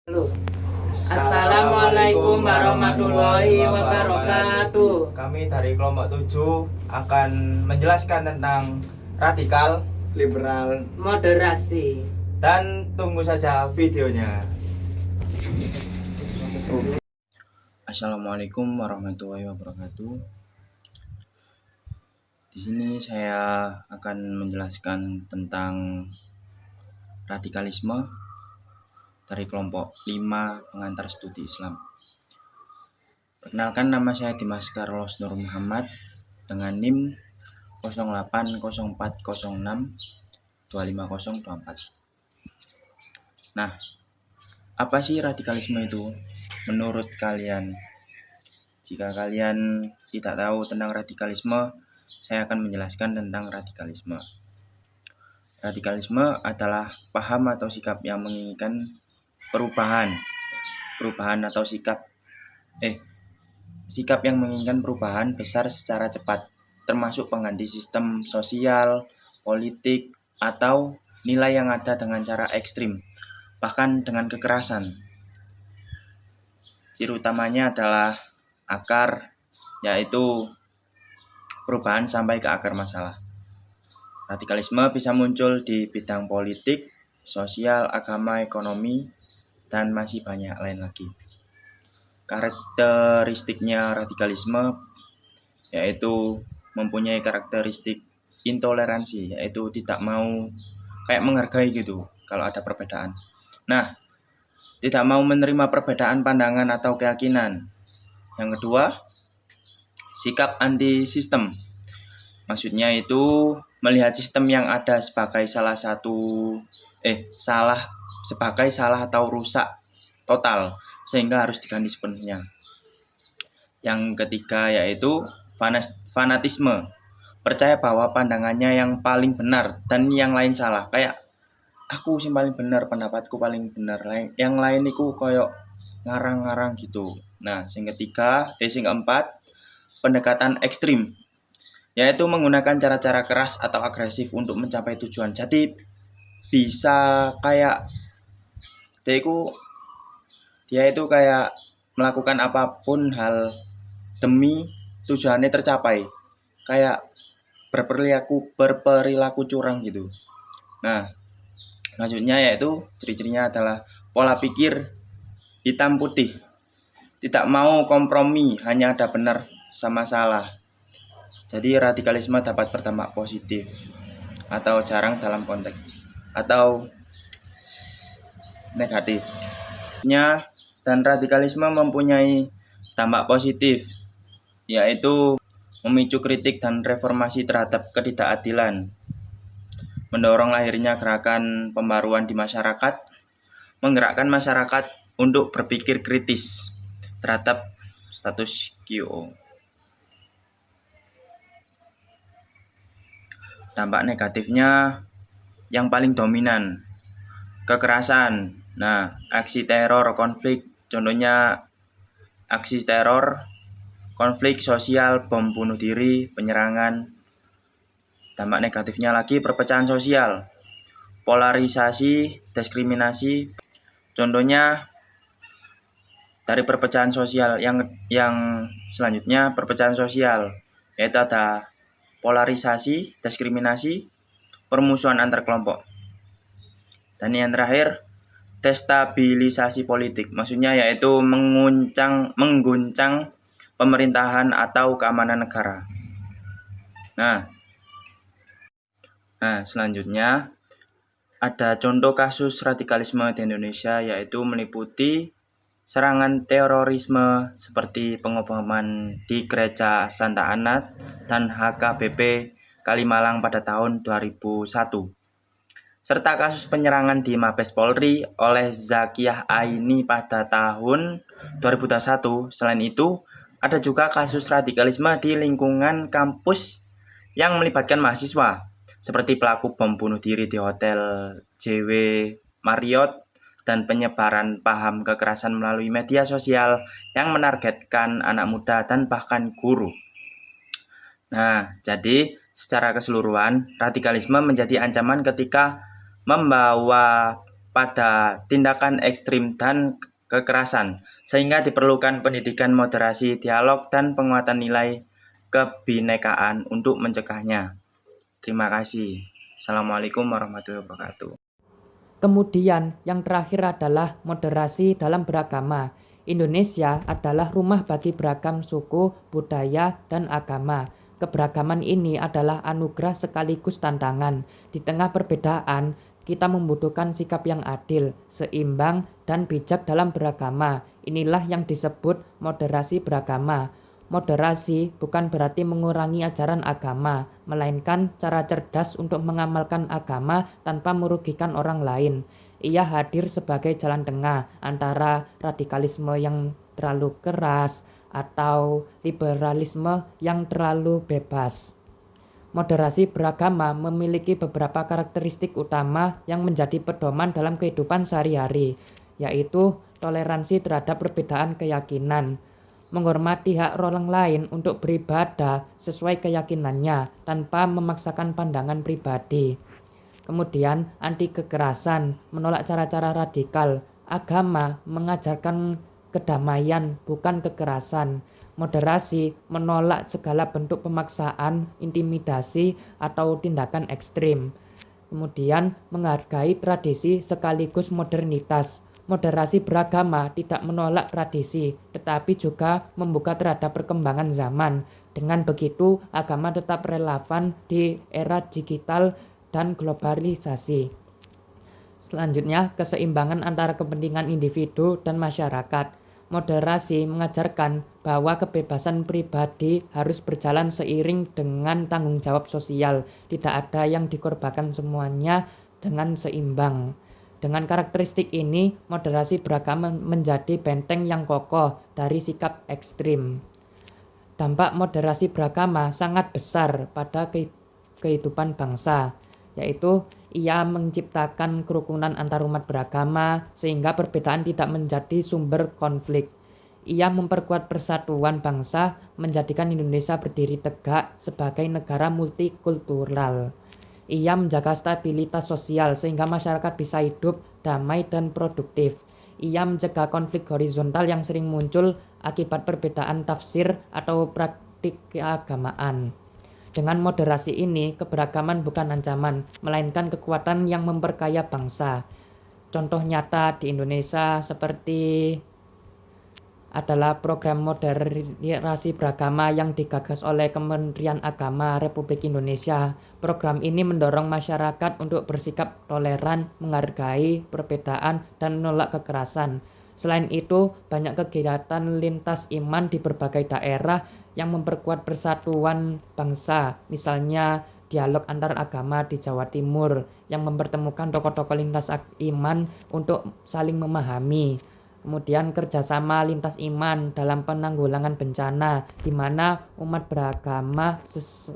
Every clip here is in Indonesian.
Halo. Assalamualaikum warahmatullahi wabarakatuh. Kami dari kelompok 7 akan menjelaskan tentang radikal, liberal, Moderasi. dan tunggu saja videonya. Assalamualaikum warahmatullahi wabarakatuh. Di sini saya akan menjelaskan tentang radikalisme dari kelompok 5 pengantar studi Islam. Perkenalkan, nama saya Dimas Carlos Nur Muhammad dengan NIM 080406 Nah, apa sih radikalisme itu menurut kalian? Jika kalian tidak tahu tentang radikalisme, saya akan menjelaskan tentang radikalisme. Radikalisme adalah paham atau sikap yang menginginkan perubahan atau sikap yang menginginkan perubahan besar secara cepat, termasuk pengganti sistem sosial, politik, atau nilai yang ada dengan cara ekstrim, bahkan dengan kekerasan. Ciri utamanya adalah akar, yaitu perubahan sampai ke akar masalah. Radikalisme bisa muncul di bidang politik, sosial, agama, ekonomi, dan masih banyak lain lagi. Karakteristiknya radikalisme yaitu mempunyai karakteristik intoleransi, yaitu tidak mau menghargai gitu kalau ada perbedaan. Nah, tidak mau menerima perbedaan pandangan atau keyakinan. Yang kedua, sikap anti sistem. Maksudnya itu melihat sistem yang ada sebagai salah atau rusak total, sehingga harus diganti sepenuhnya. Yang ketiga yaitu fanatisme. Percaya bahwa pandangannya yang paling benar dan yang lain salah. Kayak aku sih paling benar, pendapatku paling benar. Yang lain itu koyok ngarang-ngarang gitu. Nah, yang keempat, pendekatan ekstrim, yaitu menggunakan cara-cara keras atau agresif untuk mencapai tujuan. Jadi bisa kayak dia itu kayak melakukan apapun hal demi tujuannya tercapai, kayak berperilaku curang gitu. Nah, selanjutnya yaitu ciri-cirinya adalah pola pikir hitam putih, tidak mau kompromi, hanya ada benar sama salah. Jadi radikalisme dapat berdampak positif atau jarang dalam konteks atau negatif. Dan radikalisme mempunyai dampak positif, yaitu memicu kritik dan reformasi terhadap ketidakadilan, mendorong lahirnya gerakan pembaruan di masyarakat, menggerakkan masyarakat untuk berpikir kritis terhadap status quo. Dampak negatifnya yang paling dominan, kekerasan. Nah, aksi teror, konflik, contohnya aksi teror, konflik sosial, bom bunuh diri, penyerangan. Dampak negatifnya lagi perpecahan sosial, polarisasi, diskriminasi. Contohnya dari perpecahan sosial yang selanjutnya perpecahan sosial, yaitu ada polarisasi, diskriminasi, permusuhan antar kelompok. Dan yang terakhir, destabilisasi politik, maksudnya yaitu mengguncang pemerintahan atau keamanan negara. Nah, selanjutnya ada contoh kasus radikalisme di Indonesia, yaitu meliputi serangan terorisme seperti pengeboman di Gereja Santa Ana dan HKBP Kalimalang pada tahun 2001. Serta kasus penyerangan di Mabes Polri oleh Zakiyah Aini pada tahun 2021. Selain itu, ada juga kasus radikalisme di lingkungan kampus yang melibatkan mahasiswa, seperti pelaku bom bunuh diri di Hotel JW Marriott dan penyebaran paham kekerasan melalui media sosial yang menargetkan anak muda dan bahkan guru. Nah, jadi secara keseluruhan, radikalisme menjadi ancaman ketika membawa pada tindakan ekstrim dan kekerasan, sehingga diperlukan pendidikan moderasi, dialog, dan penguatan nilai kebinekaan untuk mencegahnya. Terima kasih. Assalamualaikum warahmatullahi wabarakatuh. Kemudian yang terakhir adalah moderasi dalam beragama. Indonesia adalah rumah bagi beragam suku, budaya, dan agama. Keberagaman ini adalah anugerah sekaligus tantangan. Di tengah perbedaan, kita membutuhkan sikap yang adil, seimbang, dan bijak dalam beragama. Inilah yang disebut moderasi beragama. Moderasi bukan berarti mengurangi ajaran agama, melainkan cara cerdas untuk mengamalkan agama tanpa merugikan orang lain. Ia hadir sebagai jalan tengah antara radikalisme yang terlalu keras atau liberalisme yang terlalu bebas. Moderasi beragama memiliki beberapa karakteristik utama yang menjadi pedoman dalam kehidupan sehari-hari, yaitu toleransi terhadap perbedaan keyakinan, menghormati hak orang lain untuk beribadah sesuai keyakinannya tanpa memaksakan pandangan pribadi. Kemudian anti kekerasan, menolak cara-cara radikal. Agama mengajarkan kedamaian, bukan kekerasan. Moderasi menolak segala bentuk pemaksaan, intimidasi, atau tindakan ekstrim. Kemudian menghargai tradisi sekaligus modernitas. Moderasi beragama tidak menolak tradisi, tetapi juga membuka terhadap perkembangan zaman. Dengan begitu, agama tetap relevan di era digital dan globalisasi. Selanjutnya, keseimbangan antara kepentingan individu dan masyarakat. Moderasi mengajarkan bahwa kebebasan pribadi harus berjalan seiring dengan tanggung jawab sosial. Tidak ada yang dikorbankan, semuanya dengan seimbang. Dengan karakteristik ini, moderasi beragama menjadi benteng yang kokoh dari sikap ekstrim. Dampak moderasi beragama sangat besar pada kehidupan bangsa, yaitu ia menciptakan kerukunan antar umat beragama sehingga perbedaan tidak menjadi sumber konflik. Ia memperkuat persatuan bangsa, menjadikan Indonesia berdiri tegak sebagai negara multikultural. Ia menjaga stabilitas sosial sehingga masyarakat bisa hidup damai dan produktif. Ia mencegah konflik horizontal yang sering muncul akibat perbedaan tafsir atau praktik keagamaan. Dengan moderasi ini, keberagaman bukan ancaman, melainkan kekuatan yang memperkaya bangsa. Contoh nyata di Indonesia seperti adalah program moderasi beragama yang digagas oleh Kementerian Agama Republik Indonesia. Program ini mendorong masyarakat untuk bersikap toleran, menghargai perbedaan, dan menolak kekerasan. Selain itu, banyak kegiatan lintas iman di berbagai daerah yang memperkuat persatuan bangsa. Misalnya, dialog antar agama di Jawa Timur yang mempertemukan tokoh-tokoh lintas iman untuk saling memahami. Kemudian kerjasama lintas iman dalam penanggulangan bencana, di mana umat beragama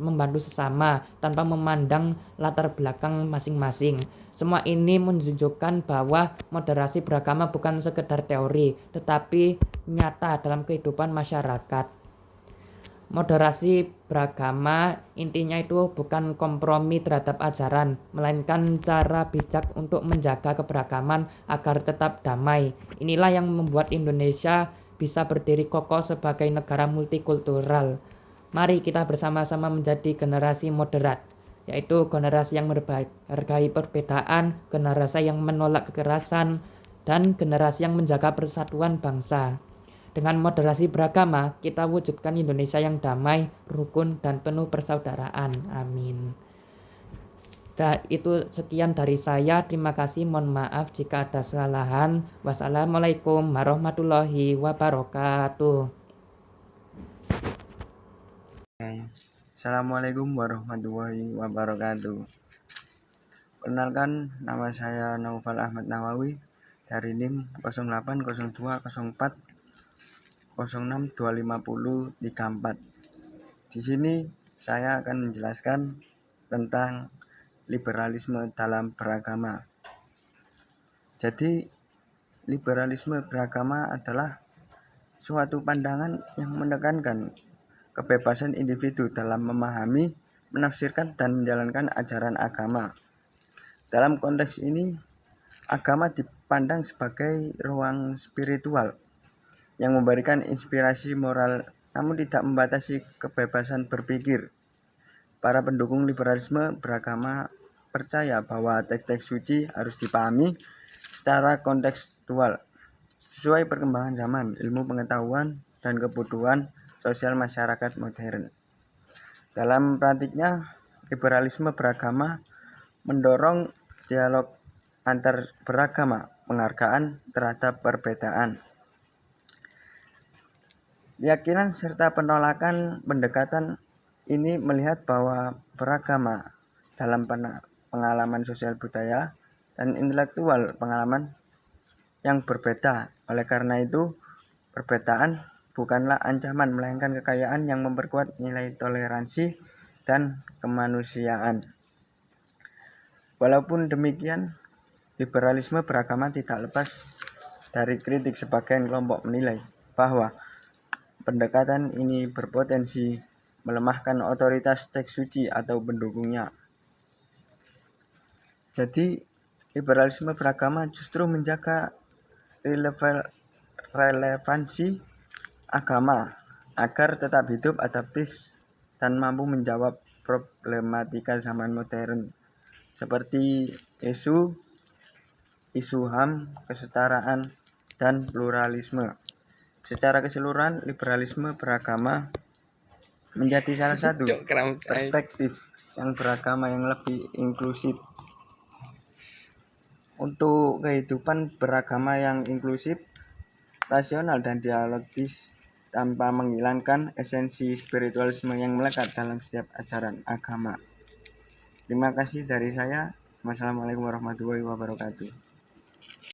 membantu sesama tanpa memandang latar belakang masing-masing. Semua ini menunjukkan bahwa moderasi beragama bukan sekedar teori, tetapi nyata dalam kehidupan masyarakat. Moderasi beragama intinya itu bukan kompromi terhadap ajaran, melainkan cara bijak untuk menjaga keberagaman agar tetap damai. Inilah yang membuat Indonesia bisa berdiri kokoh sebagai negara multikultural. Mari kita bersama-sama menjadi generasi moderat, yaitu generasi yang menghargai perbedaan, generasi yang menolak kekerasan, dan generasi yang menjaga persatuan bangsa. Dengan moderasi beragama, kita wujudkan Indonesia yang damai, rukun, dan penuh persaudaraan. Amin. Itu sekian dari saya. Terima kasih. Mohon maaf jika ada kesalahan. Wassalamualaikum warahmatullahi wabarakatuh. Assalamualaikum warahmatullahi wabarakatuh. Perkenalkan, nama saya Naufal Ahmad Nawawi dari NIM 080204 0625034. Di sini saya akan menjelaskan tentang liberalisme dalam beragama. Jadi, liberalisme beragama adalah suatu pandangan yang menekankan kebebasan individu dalam memahami, menafsirkan, dan menjalankan ajaran agama. Dalam konteks ini, Agama dipandang sebagai ruang spiritual yang memberikan inspirasi moral namun tidak membatasi kebebasan berpikir. Para pendukung liberalisme beragama percaya bahwa teks-teks suci harus dipahami secara kontekstual sesuai perkembangan zaman, ilmu pengetahuan, dan kebutuhan sosial masyarakat modern. Dalam praktiknya, liberalisme beragama mendorong dialog antar beragama, penghargaan terhadap perbedaan, keyakinan serta penolakan. Pendekatan ini melihat bahwa beragama dalam pengalaman sosial budaya dan intelektual pengalaman yang berbeda. Oleh karena itu, perbedaan bukanlah ancaman, melainkan kekayaan yang memperkuat nilai toleransi dan kemanusiaan. Walaupun demikian, liberalisme beragama tidak lepas dari kritik. Sebagian kelompok menilai bahwa pendekatan ini berpotensi melemahkan otoritas teks suci atau pendukungnya. Jadi, liberalisme beragama justru menjaga relevansi agama agar tetap hidup, adaptif, dan mampu menjawab problematika zaman modern seperti isu HAM, kesetaraan, dan pluralisme. Secara keseluruhan, liberalisme beragama menjadi salah satu perspektif yang beragama yang lebih inklusif. Untuk kehidupan beragama yang inklusif, rasional, dan dialogis tanpa menghilangkan esensi spiritualisme yang melekat dalam setiap ajaran agama. Terima kasih dari saya. Wassalamualaikum warahmatullahi wabarakatuh.